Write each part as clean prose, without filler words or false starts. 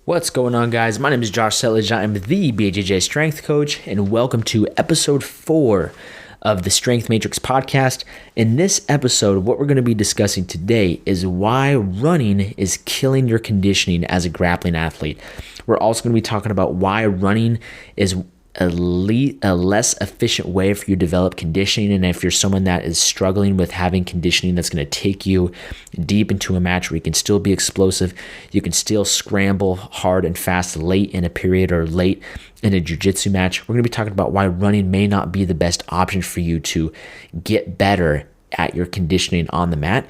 What's going on, guys? My name is Josh Settlage. I am the BJJ Strength Coach, and welcome to episode 4 of the Strength Matrix podcast. In this episode, what we're going to be discussing today is why running is killing your conditioning as a grappling athlete. We're also going to be talking about why running is a less efficient way for you to develop conditioning, and if you're someone that is struggling with having conditioning that's going to take you deep into a match where you can still be explosive, you can still scramble hard and fast late in a period or late in a jiu-jitsu match, we're going to be talking about why running may not be the best option for you to get better at your conditioning on the mat.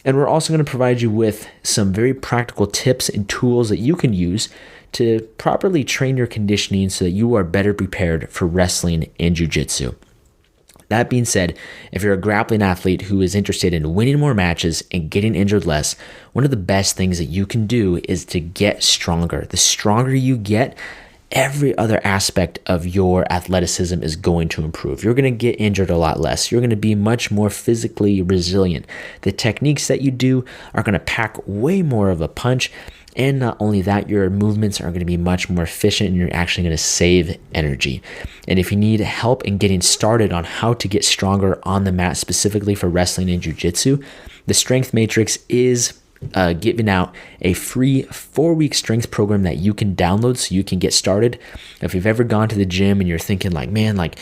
And we're also going to provide you with some very practical tips and tools that you can use to properly train your conditioning so that you are better prepared for wrestling and jiu-jitsu. That being said, if you're a grappling athlete who is interested in winning more matches and getting injured less, one of the best things that you can do is to get stronger. The stronger you get, every other aspect of your athleticism is going to improve. You're going to get injured a lot less. You're going to be much more physically resilient. The techniques that you do are going to pack way more of a punch. And not only that, your movements are going to be much more efficient and you're actually going to save energy. And if you need help in getting started on how to get stronger on the mat, specifically for wrestling and jiu-jitsu, the Strength Matrix is giving out a free 4-week strength program that you can download so you can get started. If you've ever gone to the gym and you're thinking like, man, like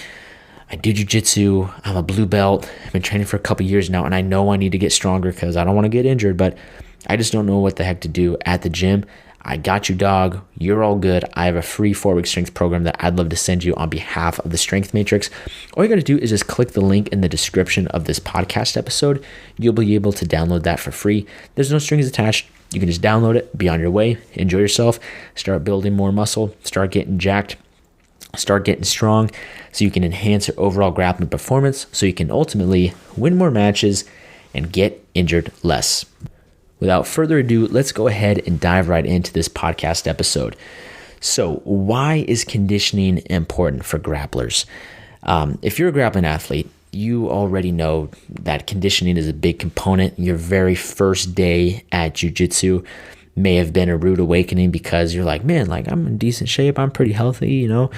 I do jiu-jitsu, I'm a blue belt, I've been training for a couple years now, and I know I need to get stronger because I don't want to get injured, but I just don't know what the heck to do at the gym. I got you, dog. You're all good. I have a free 4-week strength program that I'd love to send you on behalf of the Strength Matrix. All you got to do is just click the link in the description of this podcast episode. You'll be able to download that for free. There's no strings attached. You can just download it, be on your way, enjoy yourself, start building more muscle, start getting jacked, start getting strong so you can enhance your overall grappling performance so you can ultimately win more matches and get injured less. Without further ado, let's go ahead and dive right into this podcast episode. So, why is conditioning important for grapplers? If you're a grappling athlete, you already know that conditioning is a big component. Your very first day at jiu-jitsu may have been a rude awakening because you're like, man, like I'm in decent shape, I'm pretty healthy, you know,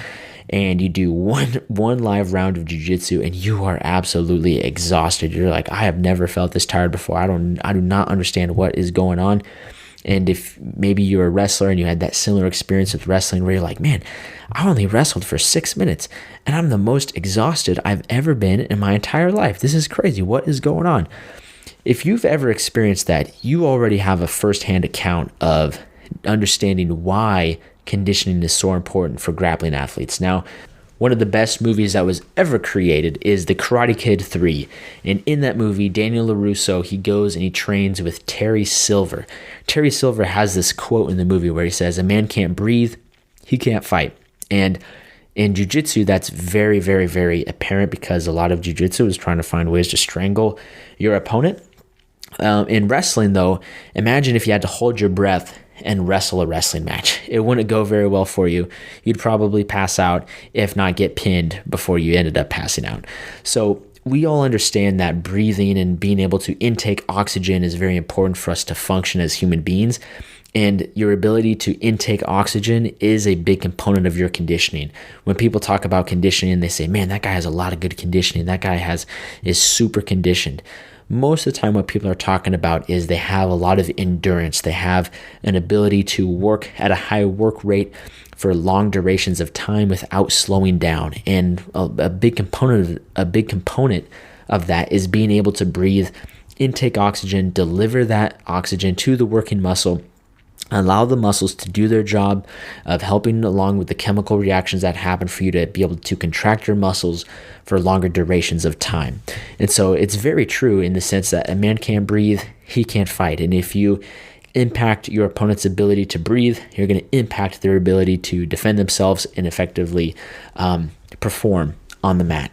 and you do one live round of jiu-jitsu and you are absolutely exhausted. You're like, I have never felt this tired before. I do not understand what is going on. And if maybe you're a wrestler and you had that similar experience with wrestling where you're like, man, I only wrestled for 6 minutes and I'm the most exhausted I've ever been in my entire life. This is crazy. What is going on? If you've ever experienced that, you already have a firsthand account of understanding why conditioning is so important for grappling athletes. Now, one of the best movies that was ever created is The Karate Kid 3. And in that movie, Daniel LaRusso, he goes and he trains with Terry Silver. Terry Silver has this quote in the movie where he says, "A man can't breathe, he can't fight." And in jiu-jitsu, that's very, very, very apparent because a lot of jiu-jitsu is trying to find ways to strangle your opponent. In wrestling, though, imagine if you had to hold your breath and wrestle a wrestling match. It wouldn't go very well for you. You'd probably pass out, if not get pinned before you ended up passing out. So we all understand that breathing and being able to intake oxygen is very important for us to function as human beings. And your ability to intake oxygen is a big component of your conditioning. When people talk about conditioning, they say, man, that guy has a lot of good conditioning. That guy is super conditioned. Most of the time what people are talking about is they have a lot of endurance. They have an ability to work at a high work rate for long durations of time without slowing down. And a big component of that is being able to breathe, intake oxygen, deliver that oxygen to the working muscle, allow the muscles to do their job of helping along with the chemical reactions that happen for you to be able to contract your muscles for longer durations of time. And so it's very true in the sense that a man can't breathe, he can't fight. And if you impact your opponent's ability to breathe, you're going to impact their ability to defend themselves and effectively perform on the mat.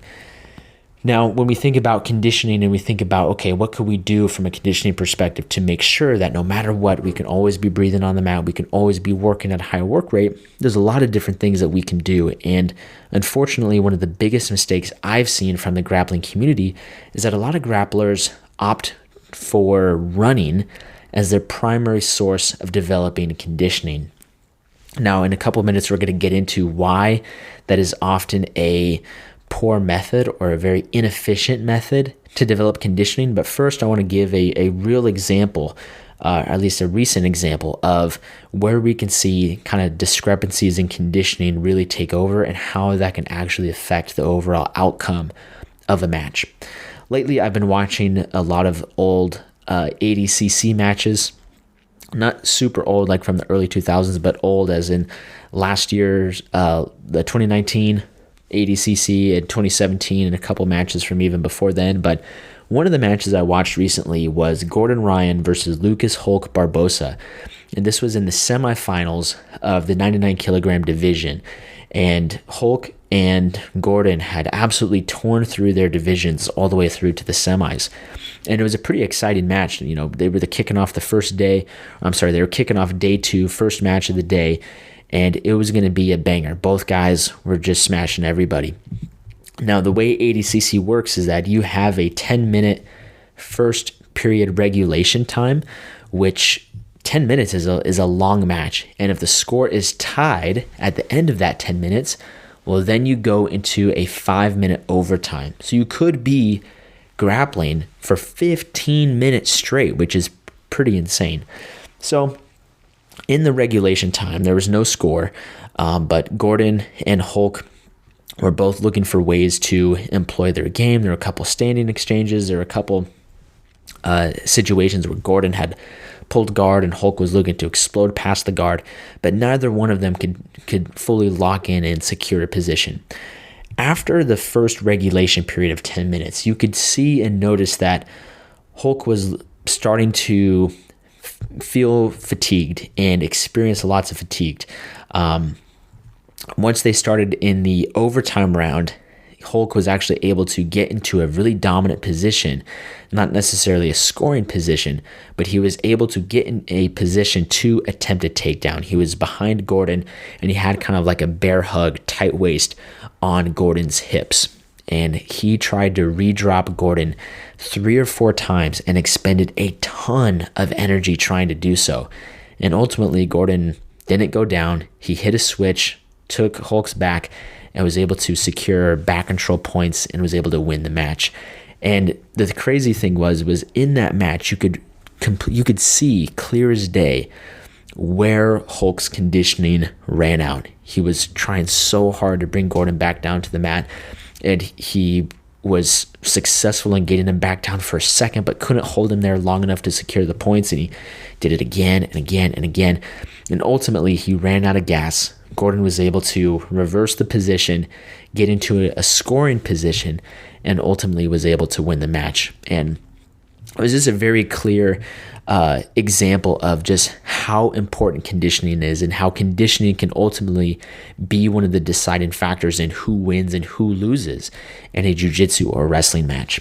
Now, when we think about conditioning and we think about, okay, what could we do from a conditioning perspective to make sure that no matter what, we can always be breathing on the mat, we can always be working at a high work rate, there's a lot of different things that we can do. And unfortunately, one of the biggest mistakes I've seen from the grappling community is that a lot of grapplers opt for running as their primary source of developing conditioning. Now, in a couple of minutes, we're going to get into why that is often a poor method or a very inefficient method to develop conditioning. But first, I want to give a real example, at least a recent example, of where we can see kind of discrepancies in conditioning really take over and how that can actually affect the overall outcome of a match. Lately, I've been watching a lot of old ADCC matches. Not super old like from the early 2000s, but old as in last year's, the 2019 ADCC and 2017 and a couple matches from even before then. But one of the matches I watched recently was Gordon Ryan versus Lucas Hulk Barbosa. And this was in the semifinals of the 99 kilogram division. And Hulk and Gordon had absolutely torn through their divisions all the way through to the semis. And it was a pretty exciting match. You know, they were kicking off the first day. They were kicking off day 2, first match of the day. And it was going to be a banger. Both guys were just smashing everybody. Now, the way ADCC works is that you have a 10-minute first period regulation time, which 10 minutes is a long match. And if the score is tied at the end of that 10 minutes, well, then you go into a 5-minute overtime. So you could be grappling for 15 minutes straight, which is pretty insane. So in the regulation time, there was no score, but Gordon and Hulk were both looking for ways to employ their game. There were a couple standing exchanges. There were a couple situations where Gordon had pulled guard and Hulk was looking to explode past the guard, but neither one of them could fully lock in and secure a position. After the first regulation period of 10 minutes, you could see and notice that Hulk was starting to feel fatigued and experience lots of fatigue. Once they started in the overtime round, Hulk was actually able to get into a really dominant position, not necessarily a scoring position, but he was able to get in a position to attempt a takedown. He was behind Gordon, and he had kind of like a bear hug, tight waist on Gordon's hips. And he tried to redrop Gordon 3 or 4 times and expended a ton of energy trying to do so. And ultimately, Gordon didn't go down. He hit a switch, took Hulk's back, and was able to secure back control points and was able to win the match. And the crazy thing was in that match, you could see clear as day where Hulk's conditioning ran out. He was trying so hard to bring Gordon back down to the mat, and he was successful in getting him back down for a second, but couldn't hold him there long enough to secure the points, and he did it again and again and again. And ultimately, he ran out of gas. Gordon was able to reverse the position, get into a scoring position, and ultimately was able to win the match. And it was just a very clear example of just how important conditioning is and how conditioning can ultimately be one of the deciding factors in who wins and who loses in a jiu-jitsu or wrestling match.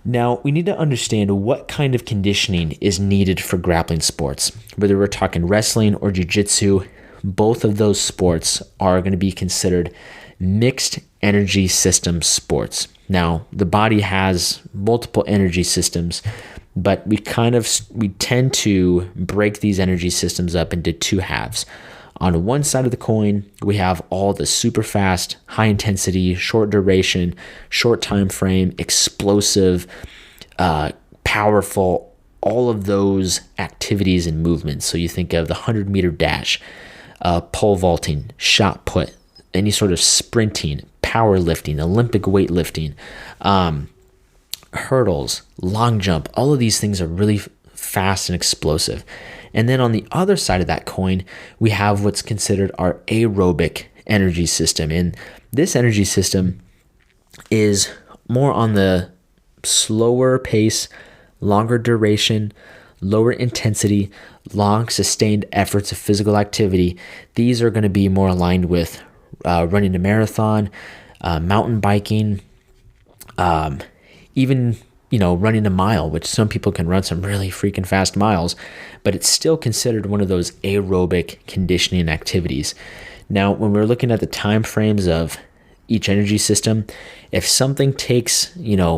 Now, we need to understand what kind of conditioning is needed for grappling sports. Whether we're talking wrestling or jiu-jitsu, both of those sports are going to be considered mixed energy system sports. Now, the body has multiple energy systems, but we tend to break these energy systems up into 2 halves. On one side of the coin, we have all the super fast, high intensity, short duration, short time frame, explosive, powerful, all of those activities and movements. So you think of the 100-meter dash, pole vaulting, shot put, any sort of sprinting, powerlifting, Olympic weightlifting, hurdles, long jump. All of these things are really fast and explosive. And then on the other side of that coin, we have what's considered our aerobic energy system. And this energy system is more on the slower pace, longer duration, lower intensity, long sustained efforts of physical activity. These are going to be more aligned with running a marathon, mountain biking, even running a mile, which some people can run some really freaking fast miles, but it's still considered one of those aerobic conditioning activities. Now, when we're looking at the time frames of each energy system, if something takes 3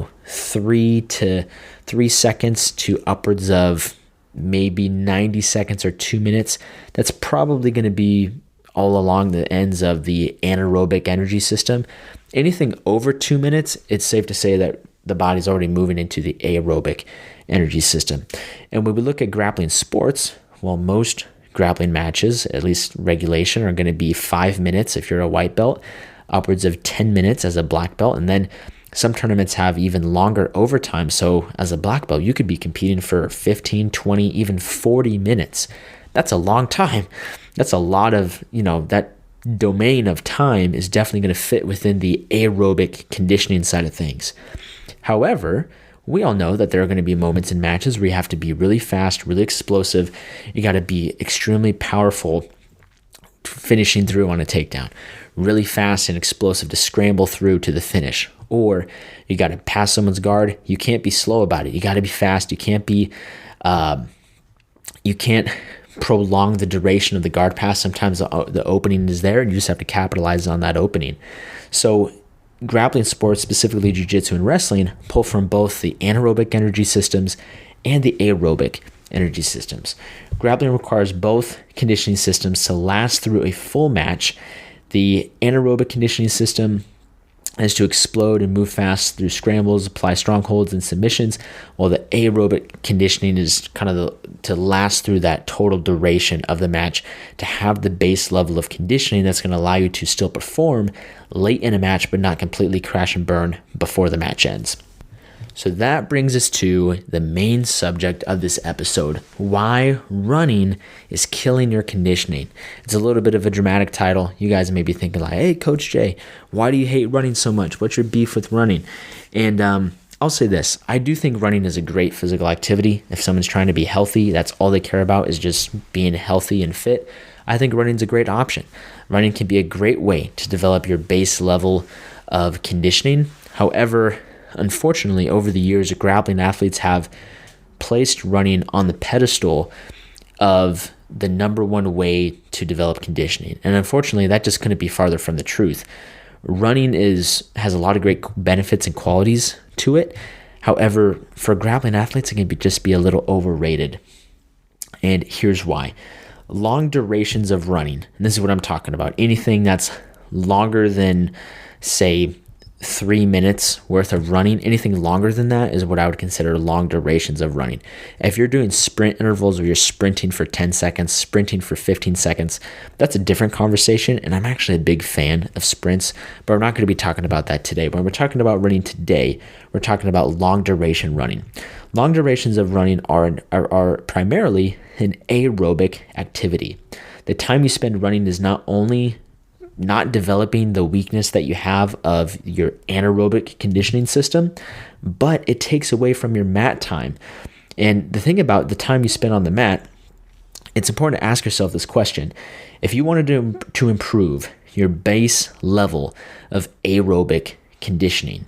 seconds to upwards of maybe 90 seconds or 2 minutes, that's probably going to be all along the ends of the anaerobic energy system. Anything over 2 minutes, it's safe to say that the body's already moving into the aerobic energy system. And when we look at grappling sports, well, most grappling matches, at least regulation, are going to be 5 minutes if you're a white belt, upwards of 10 minutes as a black belt, and then some tournaments have even longer overtime. So as a black belt, you could be competing for 15, 20, even 40 minutes. That's a long time. That's a lot of, that domain of time is definitely going to fit within the aerobic conditioning side of things. However, we all know that there are going to be moments in matches where you have to be really fast, really explosive. You got to be extremely powerful finishing through on a takedown, really fast and explosive to scramble through to the finish. Or you got to pass someone's guard. You can't be slow about it. You got to be fast. You can't prolong the duration of the guard pass. Sometimes the opening is there and you just have to capitalize on that opening. So grappling sports, specifically jiu-jitsu and wrestling, pull from both the anaerobic energy systems and the aerobic energy systems. Grappling requires both conditioning systems to last through a full match. The anaerobic conditioning system is to explode and move fast through scrambles, apply strongholds and submissions, while the aerobic conditioning is kind of to last through that total duration of the match, to have the base level of conditioning that's going to allow you to still perform late in a match but not completely crash and burn before the match ends. So that brings us to the main subject of this episode: why running is killing your conditioning. It's a little bit of a dramatic title. You guys may be thinking like, hey, Coach Jay, why do you hate running so much? What's your beef with running? And I'll say this. I do think running is a great physical activity. If someone's trying to be healthy, that's all they care about is just being healthy and fit. I think running is a great option. Running can be a great way to develop your base level of conditioning. However, unfortunately, over the years, grappling athletes have placed running on the pedestal of the number one way to develop conditioning. And unfortunately, that just couldn't be farther from the truth. Running has a lot of great benefits and qualities to it. However, for grappling athletes, it can just be a little overrated. And here's why. Long durations of running, and this is what I'm talking about, anything that's longer than, say, 3 minutes worth of running, anything longer than that is what I would consider long durations of running. If you're doing sprint intervals where you're sprinting for 10 seconds, sprinting for 15 seconds, that's a different conversation, and I'm actually a big fan of sprints, but we're not going to be talking about that today. When we're talking about running today, we're talking about long duration running. Long durations of running are primarily an aerobic activity. The time you spend running is not only not developing the weakness that you have of your anaerobic conditioning system, but it takes away from your mat time. And the thing about the time you spend on the mat, it's important to ask yourself this question. If you wanted to improve your base level of aerobic conditioning,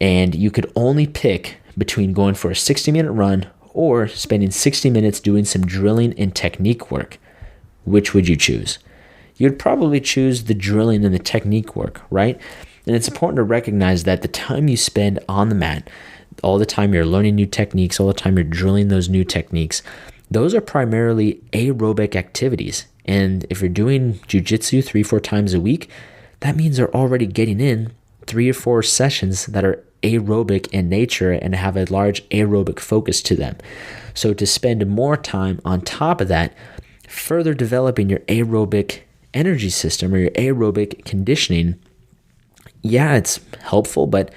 and you could only pick between going for a 60-minute run or spending 60 minutes doing some drilling and technique work, which would you choose? You'd probably choose the drilling and the technique work, right? And it's important to recognize that the time you spend on the mat, all the time you're learning new techniques, all the time you're drilling those new techniques, those are primarily aerobic activities. And if you're doing jiu-jitsu 3-4 times a week, that means they're already getting in 3 or 4 sessions that are aerobic in nature and have a large aerobic focus to them. So to spend more time on top of that, further developing your aerobic energy system or your aerobic conditioning, yeah, it's helpful, but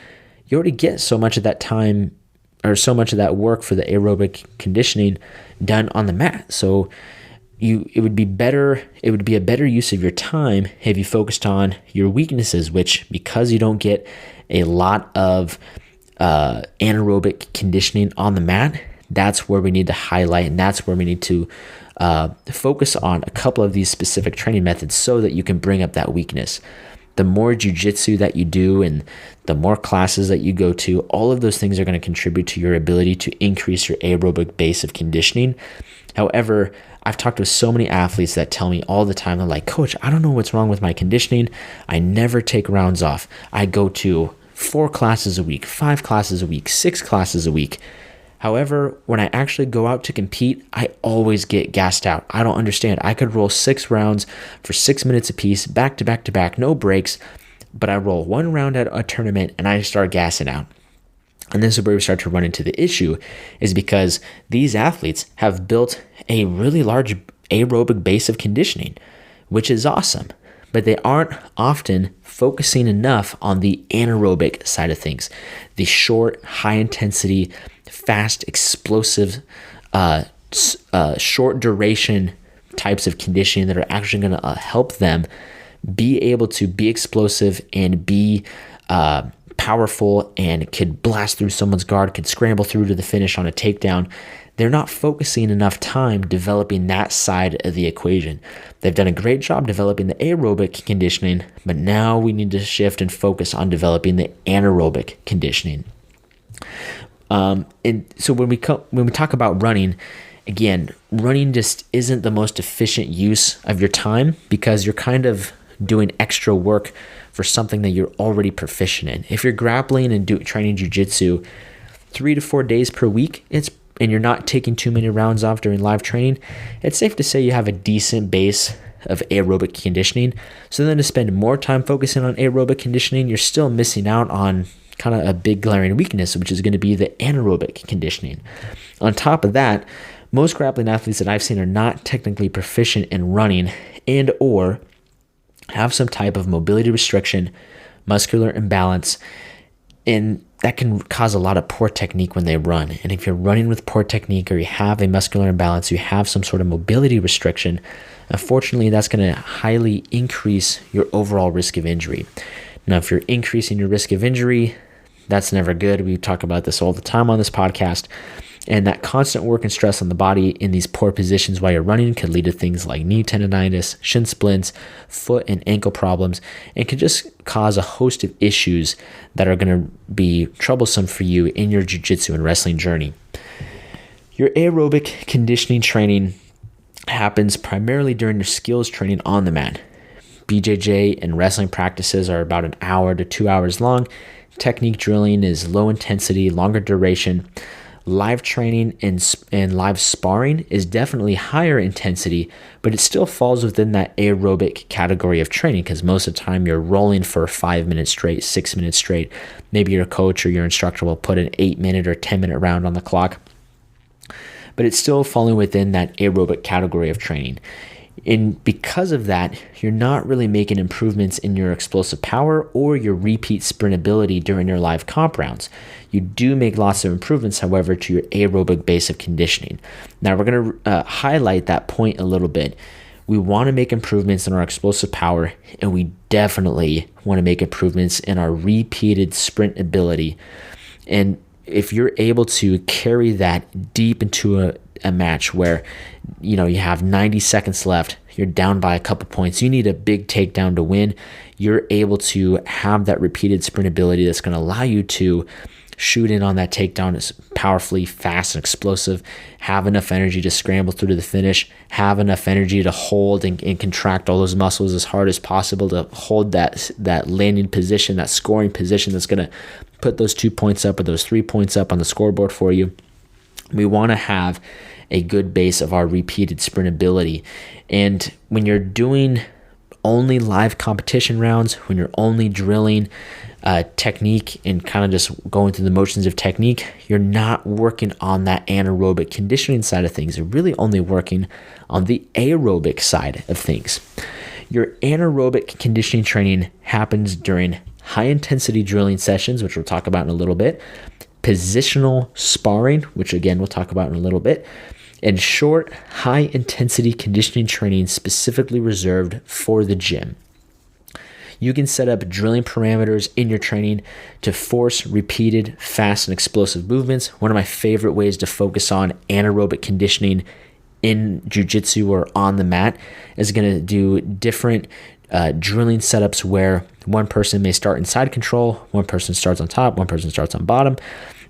you already get so much of that time or so much of that work for the aerobic conditioning done on the mat. So it would be a better use of your time if you focused on your weaknesses, which, because you don't get a lot of anaerobic conditioning on the mat, that's where we need to highlight, and that's where we need to focus on a couple of these specific training methods so that you can bring up that weakness. The more jiu-jitsu that you do and the more classes that you go to, all of those things are going to contribute to your ability to increase your aerobic base of conditioning. However, I've talked to so many athletes that tell me all the time, they're like, Coach, I don't know what's wrong with my conditioning. I never take rounds off. I go to 4 classes a week, 5 classes a week, 6 classes a week. However, when I actually go out to compete, I always get gassed out. I don't understand. I could roll 6 rounds for 6 minutes apiece, back to back to back, no breaks, but I roll 1 round at a tournament and I start gassing out. And this is where we start to run into the issue, is because these athletes have built a really large aerobic base of conditioning, which is awesome, but they aren't often focusing enough on the anaerobic side of things, the short, high intensity, fast, explosive, short duration types of conditioning that are actually going to help them be able to be explosive and be powerful and could blast through someone's guard, could scramble through to the finish on a takedown. They're not focusing enough time developing that side of the equation. They've done a great job developing the aerobic conditioning, but now we need to shift and focus on developing the anaerobic conditioning. And so when we talk about running, again, running just isn't the most efficient use of your time because you're kind of doing extra work for something that you're already proficient in. If you're grappling and training jiu-jitsu 3 to 4 days per week, and you're not taking too many rounds off during live training, it's safe to say you have a decent base of aerobic conditioning. So then to spend more time focusing on aerobic conditioning, you're still missing out on kind of a big glaring weakness, which is going to be the anaerobic conditioning. On top of that, most grappling athletes that I've seen are not technically proficient in running and or have some type of mobility restriction, muscular imbalance, and that can cause a lot of poor technique when they run. And if you're running with poor technique or you have a muscular imbalance, you have some sort of mobility restriction, unfortunately, that's going to highly increase your overall risk of injury. Now, if you're increasing your risk of injury, that's never good. We talk about this all the time on this podcast. And that constant work and stress on the body in these poor positions while you're running could lead to things like knee tendonitis, shin splints, foot and ankle problems, and can just cause a host of issues that are going to be troublesome for you in your jiu-jitsu and wrestling journey. Your aerobic conditioning training happens primarily during your skills training on the mat. BJJ and wrestling practices are about 1 hour to 2 hours long. Technique drilling is low intensity, longer duration. Live training and live sparring is definitely higher intensity, but it still falls within that aerobic category of training because most of the time you're rolling for 5 minutes straight, 6 minutes straight. Maybe your coach or your instructor will put an 8-minute or 10-minute round on the clock, but it's still falling within that aerobic category of training. And because of that, you're not really making improvements in your explosive power or your repeat sprint ability during your live comp rounds. You do make lots of improvements, however, to your aerobic base of conditioning. Now, we're going to highlight that point a little bit. We want to make improvements in our explosive power, and we definitely want to make improvements in our repeated sprint ability. And if you're able to carry that deep into a match where you have 90 seconds left, you're down by a couple points, you need a big takedown to win, you're able to have that repeated sprint ability that's going to allow you to shoot in on that takedown as powerfully, fast, and explosive, have enough energy to scramble through to the finish, have enough energy to hold and contract all those muscles as hard as possible to hold that landing position, that scoring position that's going to put those 2 points up or those 3 points up on the scoreboard for you. We want to have a good base of our repeated sprint ability. And when you're doing only live competition rounds, when you're only drilling technique and kind of just going through the motions of technique, you're not working on that anaerobic conditioning side of things. You're really only working on the aerobic side of things. Your anaerobic conditioning training happens during high intensity drilling sessions, which we'll talk about in a little bit, positional sparring, which again we'll talk about in a little bit, and short, high-intensity conditioning training specifically reserved for the gym. You can set up drilling parameters in your training to force repeated, fast, and explosive movements. One of my favorite ways to focus on anaerobic conditioning in jiu-jitsu or on the mat is going to do different drilling setups where one person may start in side control, one person starts on top, one person starts on bottom,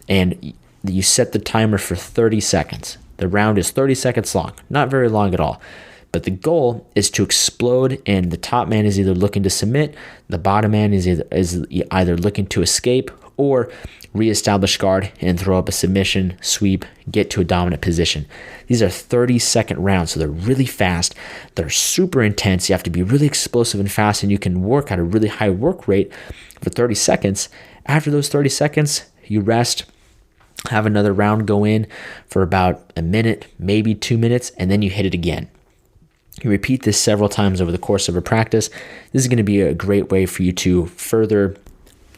and you set the timer for 30 seconds. The round is 30 seconds long, not very long at all. But the goal is to explode, and the top man is either looking to submit, the bottom man is either looking to escape or reestablish guard and throw up a submission, sweep, get to a dominant position. These are 30-second rounds, so they're really fast. They're super intense. You have to be really explosive and fast, and you can work at a really high work rate for 30 seconds. After those 30 seconds, you rest, have another round go in for about a minute, maybe 2 minutes, and then you hit it again. You repeat this several times over the course of a practice. This is going to be a great way for you to further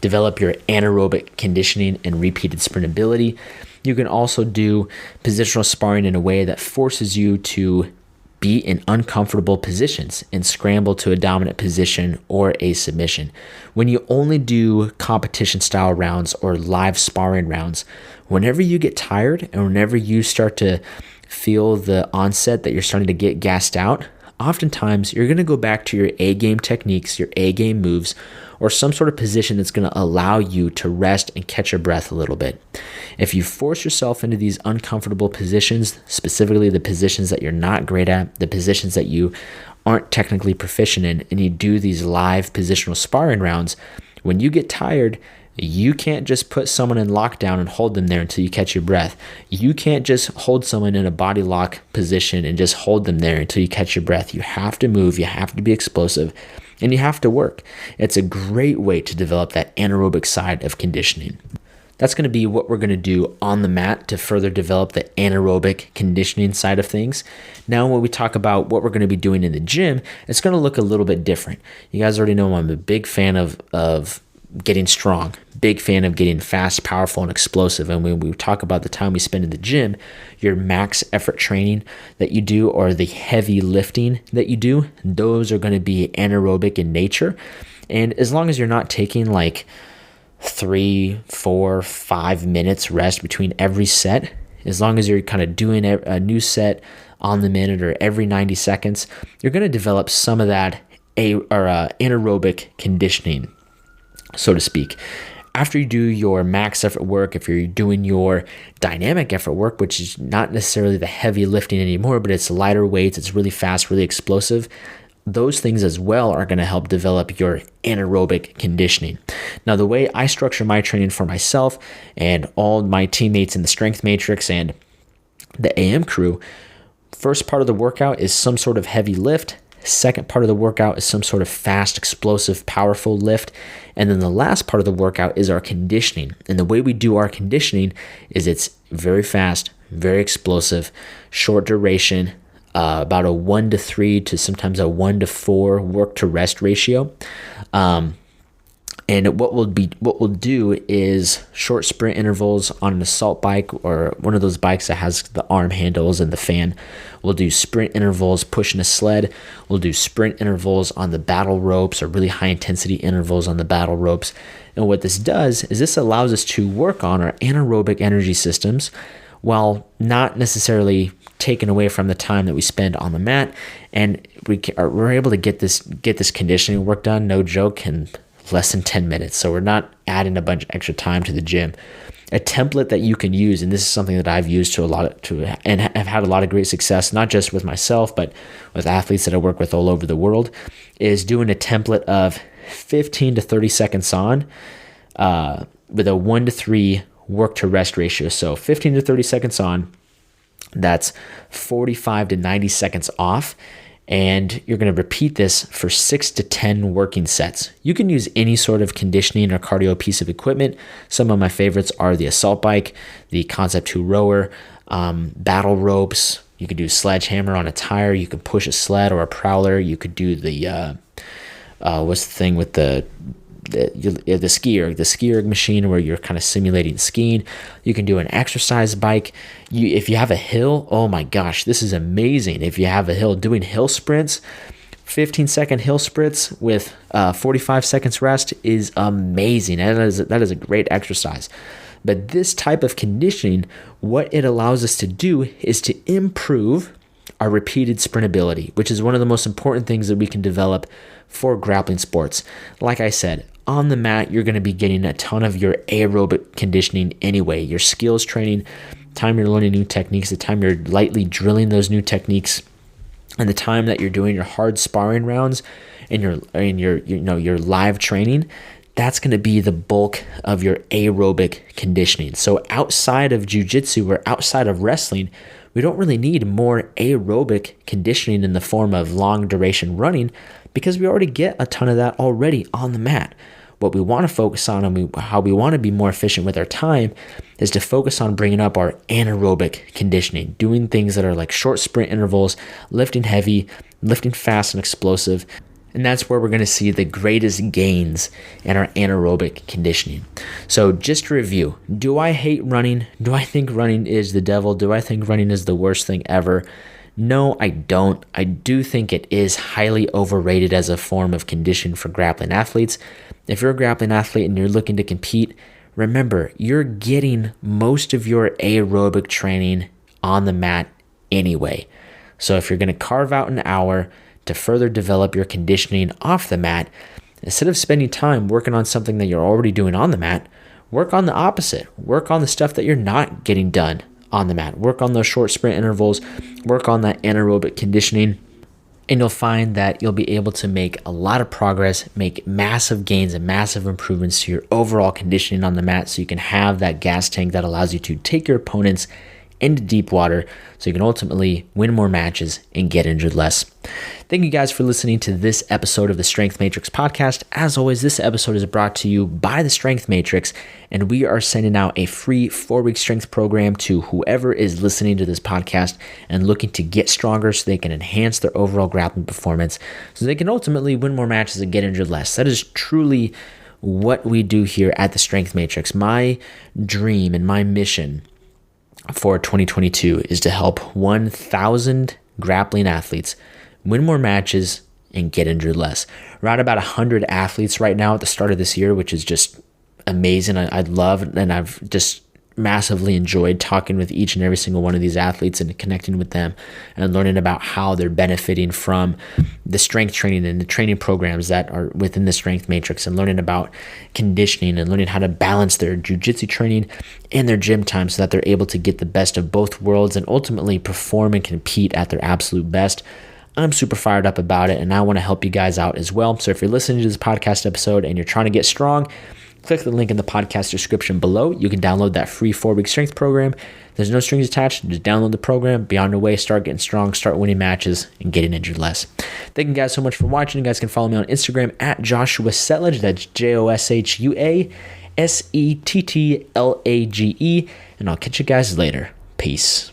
develop your anaerobic conditioning and repeated sprint ability. You can also do positional sparring in a way that forces you to be in uncomfortable positions and scramble to a dominant position or a submission. When you only do competition style rounds or live sparring rounds, whenever you get tired and whenever you start to feel the onset that you're starting to get gassed out, oftentimes you're going to go back to your A-game techniques, your A-game moves, or some sort of position that's going to allow you to rest and catch your breath a little bit. If you force yourself into these uncomfortable positions, specifically the positions that you're not great at, the positions that you aren't technically proficient in, and you do these live positional sparring rounds, when you get tired, you can't just put someone in lockdown and hold them there until you catch your breath. You can't just hold someone in a body lock position and just hold them there until you catch your breath. You have to move, you have to be explosive, and you have to work. It's a great way to develop that anaerobic side of conditioning. That's going to be what we're going to do on the mat to further develop the anaerobic conditioning side of things. Now, when we talk about what we're going to be doing in the gym, it's going to look a little bit different. You guys already know I'm a big fan of getting strong, big fan of getting fast, powerful, and explosive. And when we talk about the time we spend in the gym, your max effort training that you do or the heavy lifting that you do, those are going to be anaerobic in nature. And as long as you're not taking like 3, 4, 5 minutes rest between every set, as long as you're kind of doing a new set on the minute or every 90 seconds, you're going to develop some of that anaerobic conditioning, so to speak. After you do your max effort work, if you're doing your dynamic effort work, which is not necessarily the heavy lifting anymore, but it's lighter weights, it's really fast, really explosive, those things as well are going to help develop your anaerobic conditioning. Now, the way I structure my training for myself and all my teammates in the Strength Matrix and the AM crew, first part of the workout is some sort of heavy lift. Second part of the workout is some sort of fast, explosive, powerful lift. And then the last part of the workout is our conditioning. And the way we do our conditioning is it's very fast, very explosive, short duration, about a 1-to-3 to sometimes a 1-to-4 work to rest ratio. And what we'll do is short sprint intervals on an assault bike or one of those bikes that has the arm handles and the fan. We'll do sprint intervals pushing a sled. We'll do sprint intervals on the battle ropes or really high intensity intervals on the battle ropes. And what this does is this allows us to work on our anaerobic energy systems while not necessarily taken away from the time that we spend on the mat. And we're able to get this conditioning work done, no joke, in less than 10 minutes. So we're not adding a bunch of extra time to the gym. A template that you can use, and this is something that I've used and have had a lot of great success, not just with myself, but with athletes that I work with all over the world, is doing a template of 15 to 30 seconds on with a 1-to-3 work to rest ratio. So 15 to 30 seconds on, that's 45 to 90 seconds off. And you're going to repeat this for 6 to 10 working sets. You can use any sort of conditioning or cardio piece of equipment. Some of my favorites are the assault bike, the Concept 2 rower, battle ropes. You could do sledgehammer on a tire. You could push a sled or a prowler. You could do the what's the thing with the ski erg machine where you're kind of simulating skiing. You can do an exercise bike. If you have a hill, oh my gosh, this is amazing. If you have a hill, doing hill sprints, 15-second hill sprints with 45 seconds rest is amazing. That is a great exercise. But this type of conditioning, what it allows us to do is to improve our repeated sprint ability, which is one of the most important things that we can develop for grappling sports. Like I said, on the mat, you're going to be getting a ton of your aerobic conditioning anyway, your skills training, time you're learning new techniques, the time you're lightly drilling those new techniques, and the time that you're doing your hard sparring rounds and your live training. that's going to be the bulk of your aerobic conditioning. So outside of jiu-jitsu or outside of wrestling, we don't really need more aerobic conditioning in the form of long duration running because we already get a ton of that already on the mat. What we want to focus on and how we want to be more efficient with our time is to focus on bringing up our anaerobic conditioning, doing things that are like short sprint intervals, lifting heavy, lifting fast and explosive. And that's where we're going to see the greatest gains in our anaerobic conditioning. So just to review, do I hate running? Do I think running is the devil? Do I think running is the worst thing ever? No, I don't. I do think it is highly overrated as a form of conditioning for grappling athletes. If you're a grappling athlete and you're looking to compete, remember, you're getting most of your aerobic training on the mat anyway. So if you're going to carve out an hour to further develop your conditioning off the mat, instead of spending time working on something that you're already doing on the mat, work on the opposite. Work on the stuff that you're not getting done on the mat. Work on those short sprint intervals, work on that anaerobic conditioning, and you'll find that you'll be able to make a lot of progress, make massive gains and massive improvements to your overall conditioning on the mat so you can have that gas tank that allows you to take your opponents into deep water so you can ultimately win more matches and get injured less. Thank you guys for listening to this episode of the Strength Matrix podcast. As always, this episode is brought to you by the Strength Matrix, and we are sending out a free 4-week strength program to whoever is listening to this podcast and looking to get stronger so they can enhance their overall grappling performance so they can ultimately win more matches and get injured less. That is truly what we do here at the Strength Matrix. My dream and my mission for 2022 is to help 1,000 grappling athletes win more matches and get injured less. We're at about 100 athletes right now at the start of this year, which is just amazing. I love, and I've just massively enjoyed talking with each and every single one of these athletes and connecting with them and learning about how they're benefiting from the strength training and the training programs that are within the Strength Matrix, and learning about conditioning and learning how to balance their jiu-jitsu training and their gym time so that they're able to get the best of both worlds and ultimately perform and compete at their absolute best. I'm super fired up about it, and I want to help you guys out as well. So if you're listening to this podcast episode and you're trying to get strong, click the link in the podcast description below. You can download that free 4-week strength program. There's no strings attached. Just download the program, be on your way, start getting strong, start winning matches, and getting injured less. Thank you guys so much for watching. You guys can follow me on Instagram at Joshua Settlage. That's JOSHUASETTLAGE. And I'll catch you guys later. Peace.